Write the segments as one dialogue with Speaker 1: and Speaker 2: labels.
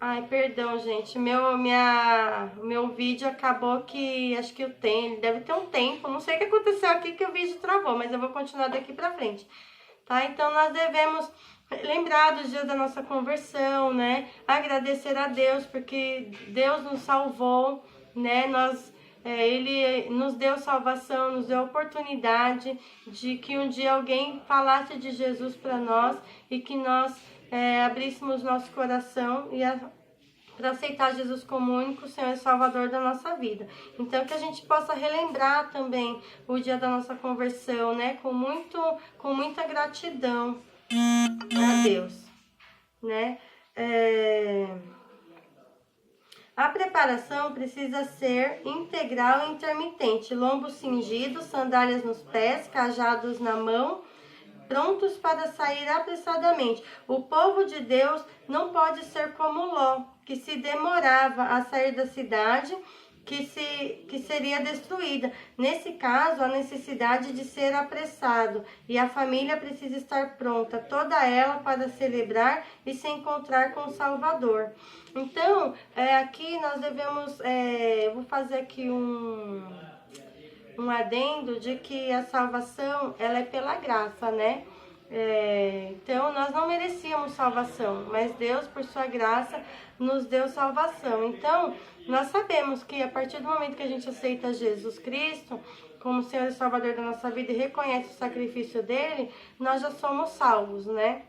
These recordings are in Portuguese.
Speaker 1: Ai, perdão, gente. Meu vídeo acabou que acho que ele deve ter um tempo. Não sei o que aconteceu aqui que o vídeo travou, mas eu vou continuar daqui pra frente. Tá? Então nós devemos lembrar dos dias da nossa conversão, né? Agradecer a Deus porque Deus nos salvou, né? Ele nos deu salvação, nos deu a oportunidade de que um dia alguém falasse de Jesus para nós e que nós abríssemos nosso coração para aceitar Jesus como único Senhor e Salvador da nossa vida. Então, que a gente possa relembrar também o dia da nossa conversão, né? Com muita gratidão a Deus, né? A preparação precisa ser integral e intermitente. Lombo cingido, sandálias nos pés, cajados na mão, prontos para sair apressadamente. O povo de Deus não pode ser como Ló, que se demorava a sair da cidade que seria destruída. Nesse caso, a necessidade de ser apressado e a família precisa estar pronta, toda ela para celebrar e se encontrar com o Salvador. Então, aqui nós devemos, vou fazer aqui um adendo de que a salvação, ela é pela graça, né? Então, nós não merecíamos salvação, mas Deus, por sua graça, nos deu salvação. Então, nós sabemos que a partir do momento que a gente aceita Jesus Cristo como Senhor e Salvador da nossa vida e reconhece o sacrifício dele, nós já somos salvos, né?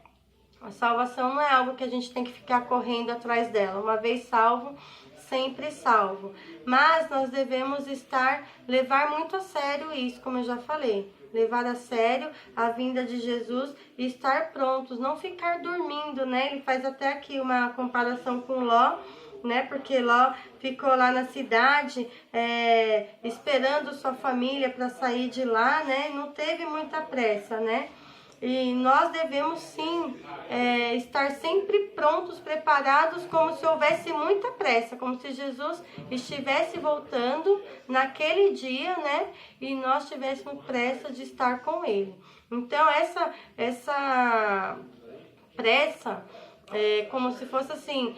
Speaker 1: A salvação não é algo que a gente tem que ficar correndo atrás dela. Uma vez salvo, sempre salvo. Mas nós devemos levar muito a sério isso, como eu já falei. Levar a sério a vinda de Jesus e estar prontos, não ficar dormindo, né? Ele faz até aqui uma comparação com Ló, né? Porque Ló ficou lá na cidade esperando sua família para sair de lá, né? Não teve muita pressa, né? E nós devemos sim estar sempre prontos, preparados, como se houvesse muita pressa, como se Jesus estivesse voltando naquele dia, né? E nós tivéssemos pressa de estar com Ele. Então, essa pressa é como se fosse assim,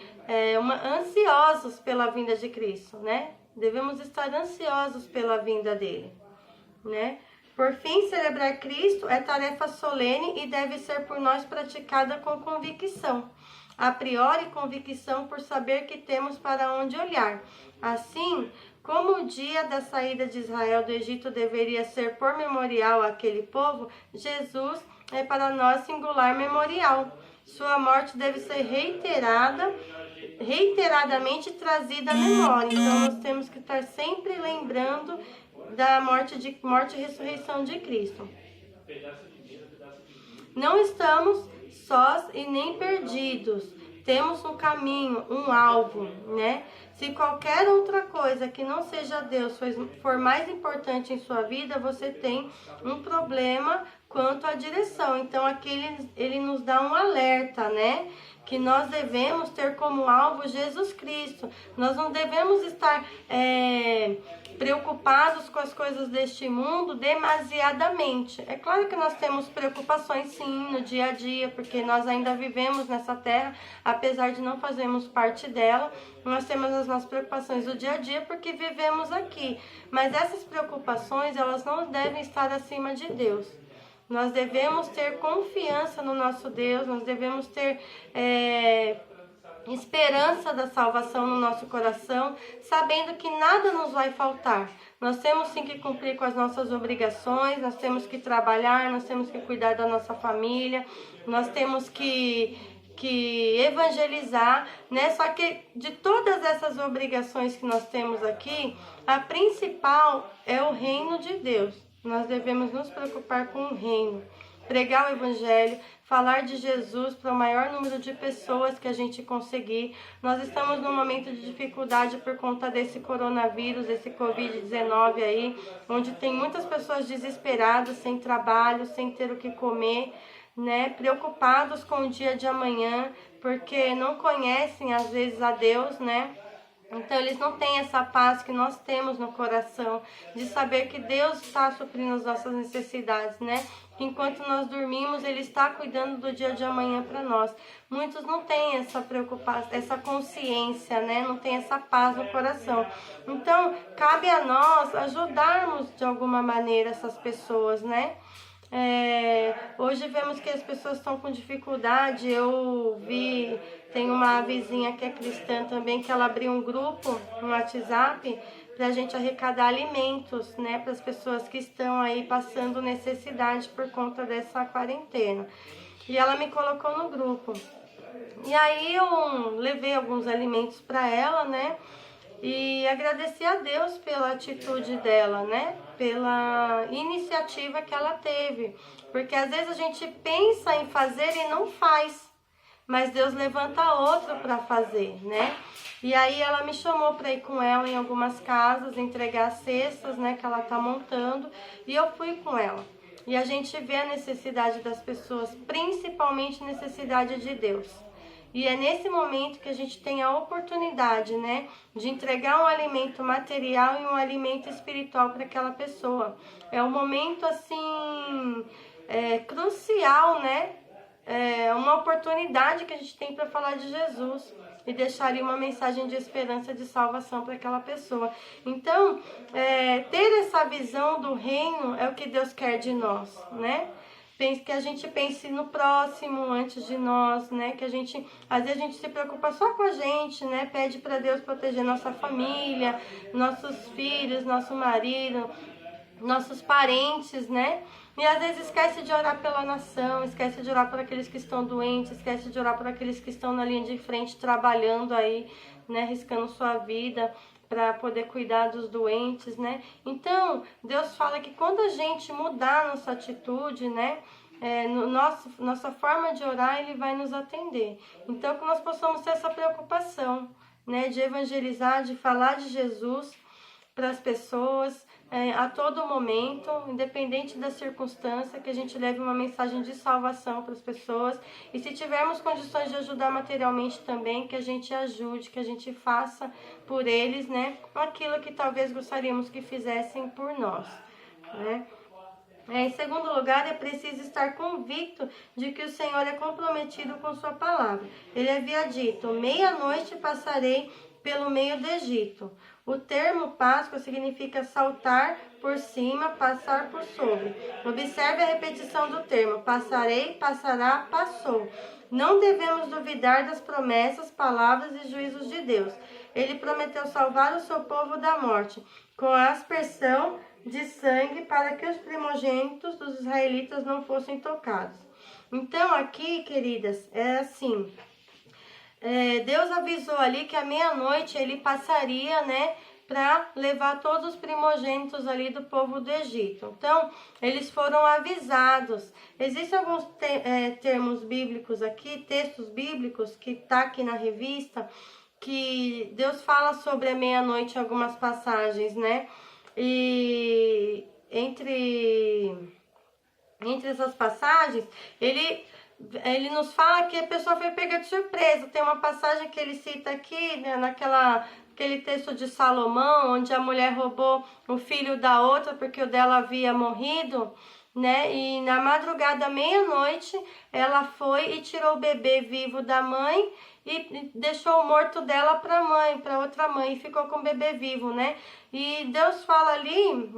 Speaker 1: ansiosos pela vinda de Cristo, né? Devemos estar ansiosos pela vinda dele, né? Por fim, celebrar Cristo é tarefa solene e deve ser por nós praticada com convicção. A priori, convicção por saber que temos para onde olhar. Assim, como o dia da saída de Israel do Egito deveria ser por memorial àquele povo, Jesus é para nós singular memorial. Sua morte deve ser reiteradamente trazida à memória. Então, nós temos que estar sempre lembrando da morte e ressurreição de Cristo. Não estamos sós e nem perdidos. Temos um caminho, um alvo, né? Se qualquer outra coisa que não seja Deus for mais importante em sua vida, você tem um problema quanto à direção. Então, aqui ele nos dá um alerta, né? Que nós devemos ter como alvo Jesus Cristo. Nós não devemos estar preocupados com as coisas deste mundo demasiadamente. É claro que nós temos preocupações sim no dia a dia, porque nós ainda vivemos nessa terra, apesar de não fazermos parte dela, nós temos as nossas preocupações do dia a dia porque vivemos aqui. Mas essas preocupações, elas não devem estar acima de Deus. Nós devemos ter confiança no nosso Deus, nós devemos ter esperança da salvação no nosso coração, sabendo que nada nos vai faltar. Nós temos sim que cumprir com as nossas obrigações, nós temos que trabalhar, nós temos que cuidar da nossa família, nós temos que evangelizar, né? Só que de todas essas obrigações que nós temos aqui, a principal é o reino de Deus. Nós devemos nos preocupar com o reino, pregar o evangelho, falar de Jesus para o maior número de pessoas que a gente conseguir. Nós estamos num momento de dificuldade por conta desse coronavírus, desse Covid-19 aí, onde tem muitas pessoas desesperadas, sem trabalho, sem ter o que comer, né? Preocupados com o dia de amanhã, porque não conhecem às vezes a Deus, né? Então, eles não têm essa paz que nós temos no coração, de saber que Deus está suprindo as nossas necessidades, né? que enquanto nós dormimos, Ele está cuidando do dia de amanhã para nós. Muitos não têm essa preocupação, essa consciência, né? Não tem essa paz no coração. Então, cabe a nós ajudarmos de alguma maneira essas pessoas, né? Hoje vemos que as pessoas estão com dificuldade. Eu vi, tem uma vizinha que é cristã também, que ela abriu um grupo no WhatsApp para a gente arrecadar alimentos, né, para as pessoas que estão aí passando necessidade por conta dessa quarentena. E ela me colocou no grupo. E aí eu levei alguns alimentos para ela, né? E agradeci a Deus pela atitude dela, né? Pela iniciativa que ela teve. Porque às vezes a gente pensa em fazer e não faz. Mas Deus levanta outro para fazer, né? E aí ela me chamou para ir com ela em algumas casas, entregar as cestas, né? Que ela tá montando. E eu fui com ela. E a gente vê a necessidade das pessoas, principalmente necessidade de Deus. E é nesse momento que a gente tem a oportunidade, né, de entregar um alimento material e um alimento espiritual para aquela pessoa. É um momento, assim, crucial, né? É uma oportunidade que a gente tem para falar de Jesus e deixar ali uma mensagem de esperança, de salvação para aquela pessoa. Então, ter essa visão do reino é o que Deus quer de nós, né? Que a gente pense no próximo antes de nós, né? Que às vezes a gente se preocupa só com a gente, né? Pede para Deus proteger nossa família, nossos filhos, nosso marido, nossos parentes, né? E às vezes esquece de orar pela nação, esquece de orar por aqueles que estão doentes, esquece de orar por aqueles que estão na linha de frente trabalhando aí, né? Arriscando sua vida para poder cuidar dos doentes, né? Então, Deus fala que quando a gente mudar nossa atitude, né? Nossa forma de orar, Ele vai nos atender. Então, que nós possamos ter essa preocupação, né? De evangelizar, de falar de Jesus para as pessoas a todo momento, independente da circunstância, que a gente leve uma mensagem de salvação para as pessoas. E se tivermos condições de ajudar materialmente também, que a gente ajude, que a gente faça por eles, né, aquilo que talvez gostaríamos que fizessem por nós, né? Em segundo lugar, é preciso estar convicto de que o Senhor é comprometido com sua palavra. Ele havia dito: meia-noite passarei pelo meio do Egito. O termo Páscoa significa saltar por cima, passar por sobre. Observe a repetição do termo: passarei, passará, passou. Não devemos duvidar das promessas, palavras e juízos de Deus. Ele prometeu salvar o seu povo da morte, com a aspersão de sangue, para que os primogênitos dos israelitas não fossem tocados. Então aqui, queridas, é assim... Deus avisou ali que à meia-noite Ele passaria, né, para levar todos os primogênitos ali do povo do Egito. Então, eles foram avisados. Existem alguns termos bíblicos aqui, textos bíblicos, que tá aqui na revista, que Deus fala sobre a meia-noite em algumas passagens, né? E entre essas passagens, ele nos fala que a pessoa foi pega de surpresa. Tem uma passagem que ele cita aqui, né, aquele texto de Salomão, onde a mulher roubou o filho da outra porque o dela havia morrido, né? E na madrugada, meia-noite, ela foi e tirou o bebê vivo da mãe e deixou o morto dela para outra mãe, e ficou com o bebê vivo, né? E Deus fala ali,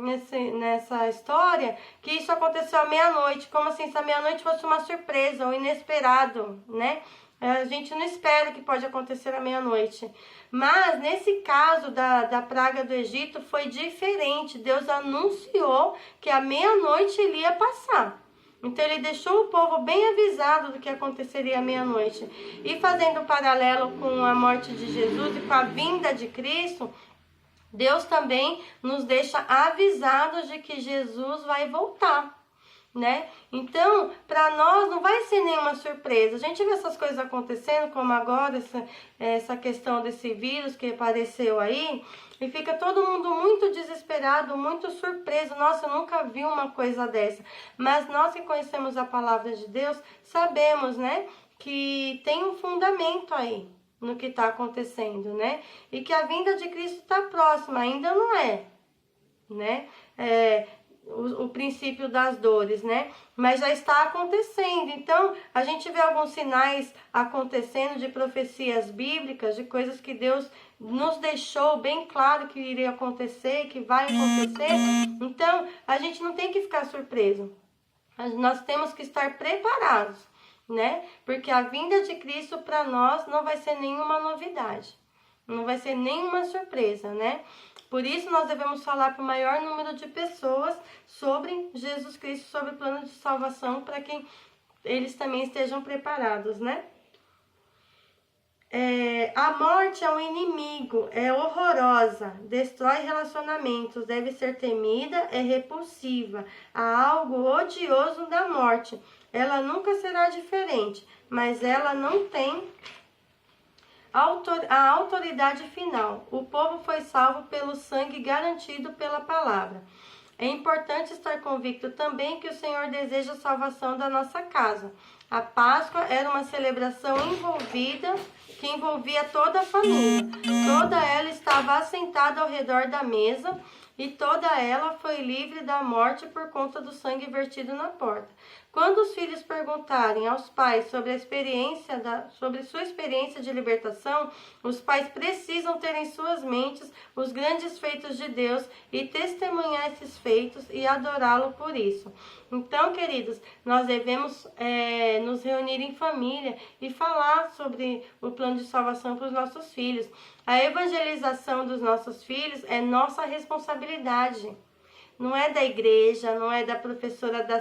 Speaker 1: nessa história, que isso aconteceu à meia-noite, como assim, se a meia-noite fosse uma surpresa, ou inesperado, né? A gente não espera que pode acontecer à meia-noite. Mas, nesse caso da praga do Egito, foi diferente. Deus anunciou que à meia-noite ele ia passar. Então, ele deixou o povo bem avisado do que aconteceria à meia-noite. E fazendo um paralelo com a morte de Jesus e com a vinda de Cristo, Deus também nos deixa avisados de que Jesus vai voltar, né? Então, para nós não vai ser nenhuma surpresa. A gente vê essas coisas acontecendo, como agora, essa questão desse vírus que apareceu aí, e fica todo mundo muito desesperado, muito surpreso. Nossa, eu nunca vi uma coisa dessa. Mas nós que conhecemos a palavra de Deus, sabemos, né, que tem um fundamento aí no que está acontecendo, né? E que a vinda de Cristo está próxima, ainda não é, né? o princípio das dores, né? Mas já está acontecendo. Então, a gente vê alguns sinais acontecendo de profecias bíblicas, de coisas que Deus nos deixou bem claro que iria acontecer, que vai acontecer. Então, a gente não tem que ficar surpreso. Nós temos que estar preparados, né? Porque a vinda de Cristo para nós não vai ser nenhuma novidade. Não vai ser nenhuma surpresa, né? Por isso, nós devemos falar para o maior número de pessoas sobre Jesus Cristo, sobre o plano de salvação, para que eles também estejam preparados, né? A morte é um inimigo, é horrorosa, destrói relacionamentos, deve ser temida, é repulsiva. Há algo odioso da morte. Ela nunca será diferente, mas ela não tem a autoridade final. O povo foi salvo pelo sangue garantido pela palavra. É importante estar convicto também que o Senhor deseja a salvação da nossa casa. A Páscoa era uma celebração que envolvia toda a família. Toda ela estava assentada ao redor da mesa e toda ela foi livre da morte por conta do sangue vertido na porta. Quando os filhos perguntarem aos pais sobre sua experiência de libertação, os pais precisam ter em suas mentes os grandes feitos de Deus e testemunhar esses feitos e adorá-lo por isso. Então, queridos, nós devemos nos reunir em família e falar sobre o plano de salvação para os nossos filhos. A evangelização dos nossos filhos é nossa responsabilidade. Não é da igreja, não é da professora da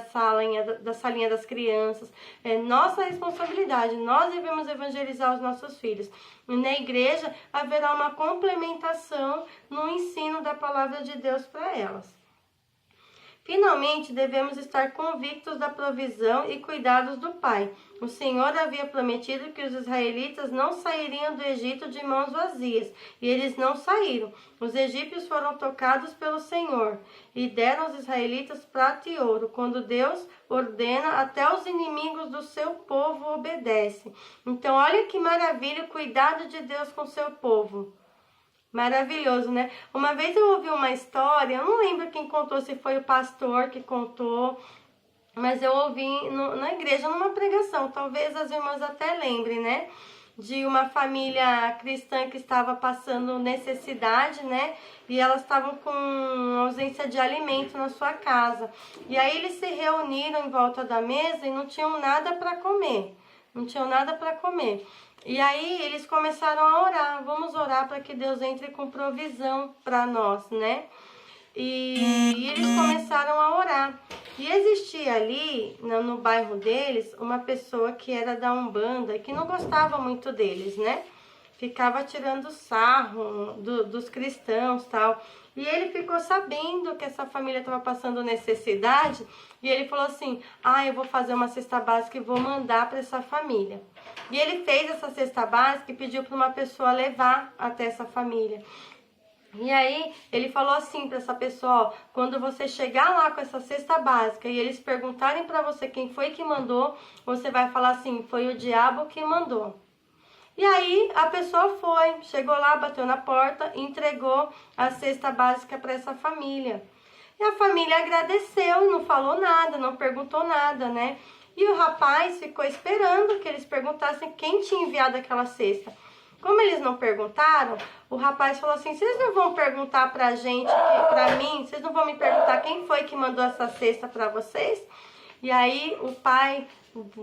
Speaker 1: salinha das crianças. É nossa responsabilidade. Nós devemos evangelizar os nossos filhos. E na igreja haverá uma complementação no ensino da palavra de Deus para elas. Finalmente, devemos estar convictos da provisão e cuidados do Pai. O Senhor havia prometido que os israelitas não sairiam do Egito de mãos vazias, e eles não saíram. Os egípcios foram tocados pelo Senhor, e deram aos israelitas prata e ouro. Quando Deus ordena, até os inimigos do seu povo obedecem. Então, olha que maravilha o cuidado de Deus com o seu povo. Maravilhoso, né? Uma vez eu ouvi uma história, eu não lembro quem contou, se foi o pastor que contou, mas eu ouvi na igreja, numa pregação, talvez as irmãs até lembrem, né? De uma família cristã que estava passando necessidade, né? E elas estavam com ausência de alimento na sua casa. E aí eles se reuniram em volta da mesa e não tinham nada para comer. Não tinham nada para comer. E aí eles começaram a orar. Vamos orar para que Deus entre com provisão para nós, né? E eles começaram a orar. E existia ali, no bairro deles, uma pessoa que era da Umbanda e que não gostava muito deles, né? Ficava tirando sarro dos cristãos e tal. E ele ficou sabendo que essa família estava passando necessidade. E ele falou assim, eu vou fazer uma cesta básica e vou mandar para essa família. E ele fez essa cesta básica e pediu para uma pessoa levar até essa família. E aí ele falou assim para essa pessoa, quando você chegar lá com essa cesta básica e eles perguntarem para você quem foi que mandou, você vai falar assim, foi o diabo que mandou. E aí a pessoa chegou lá, bateu na porta, entregou a cesta básica para essa família. E a família agradeceu, não falou nada, não perguntou nada, né? E o rapaz ficou esperando que eles perguntassem quem tinha enviado aquela cesta. Como eles não perguntaram, o rapaz falou assim, vocês não vão perguntar pra gente, pra mim, vocês não vão me perguntar quem foi que mandou essa cesta pra vocês? E aí o pai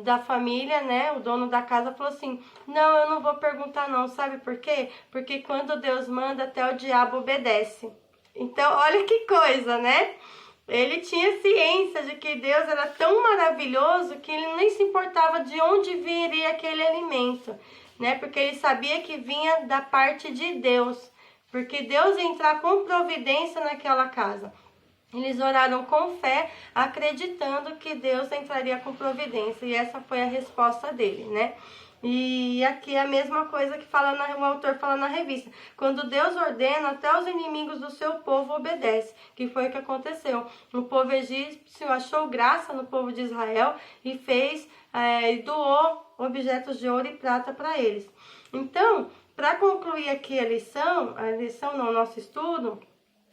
Speaker 1: da família, né, o dono da casa falou assim, não, eu não vou perguntar não, sabe por quê? Porque quando Deus manda, até o diabo obedece. Então, olha que coisa, né? Ele tinha ciência de que Deus era tão maravilhoso que ele nem se importava de onde viria aquele alimento, né? Porque ele sabia que vinha da parte de Deus, porque Deus ia entrar com providência naquela casa. Eles oraram com fé, acreditando que Deus entraria com providência, e essa foi a resposta dele, né? E aqui é a mesma coisa que o autor fala na revista. Quando Deus ordena, até os inimigos do seu povo obedecem, que foi o que aconteceu. O povo egípcio achou graça no povo de Israel e doou objetos de ouro e prata para eles. Então, para concluir aqui o nosso estudo,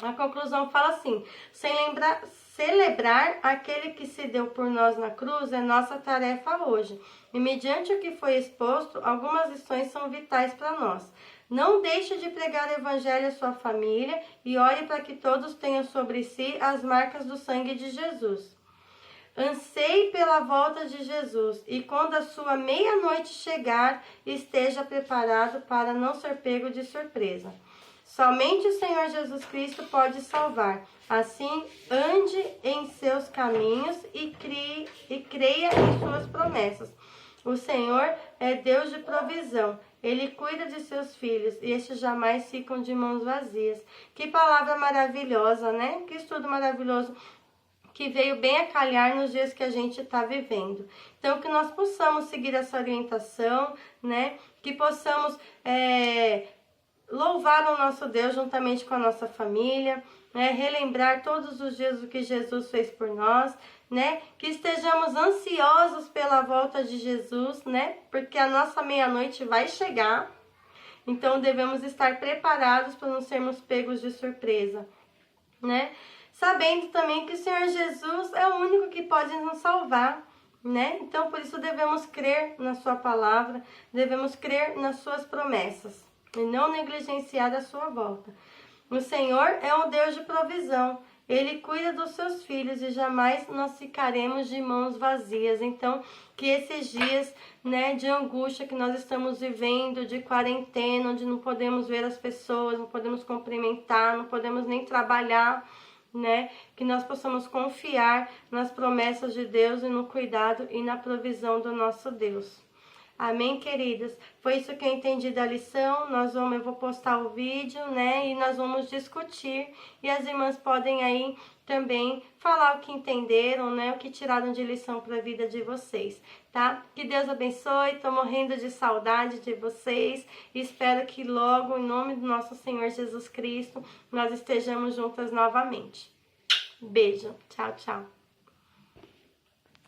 Speaker 1: A conclusão fala assim: celebrar aquele que se deu por nós na cruz é nossa tarefa hoje. E mediante o que foi exposto, algumas lições são vitais para nós. Não deixe de pregar o evangelho à sua família e ore para que todos tenham sobre si as marcas do sangue de Jesus. Anseie pela volta de Jesus e quando a sua meia-noite chegar, esteja preparado para não ser pego de surpresa. Somente o Senhor Jesus Cristo pode salvar. Assim, ande em seus caminhos e creia em suas promessas. O Senhor é Deus de provisão. Ele cuida de seus filhos e estes jamais ficam de mãos vazias. Que palavra maravilhosa, né? Que estudo maravilhoso que veio bem a calhar nos dias que a gente está vivendo. Então, que nós possamos seguir essa orientação, né? Que possamos louvar o nosso Deus juntamente com a nossa família, né? Relembrar todos os dias o que Jesus fez por nós, né? Que estejamos ansiosos pela volta de Jesus, né? Porque a nossa meia-noite vai chegar, então devemos estar preparados para não sermos pegos de surpresa, né? Sabendo também que o Senhor Jesus é o único que pode nos salvar, né? Então, por isso devemos crer na sua palavra, devemos crer nas suas promessas e não negligenciar a sua volta. O Senhor é um Deus de provisão. Ele cuida dos seus filhos e jamais nós ficaremos de mãos vazias. Então, que esses dias, né, de angústia que nós estamos vivendo, de quarentena, onde não podemos ver as pessoas, não podemos cumprimentar, não podemos nem trabalhar, né, que nós possamos confiar nas promessas de Deus e no cuidado e na provisão do nosso Deus. Amém, queridas? Foi isso que eu entendi da lição. Eu vou postar o vídeo, né? E nós vamos discutir. E as irmãs podem aí também falar o que entenderam, né? O que tiraram de lição para a vida de vocês, tá? Que Deus abençoe. Tô morrendo de saudade de vocês. E espero que logo, em nome do nosso Senhor Jesus Cristo, nós estejamos juntas novamente. Beijo. Tchau, tchau.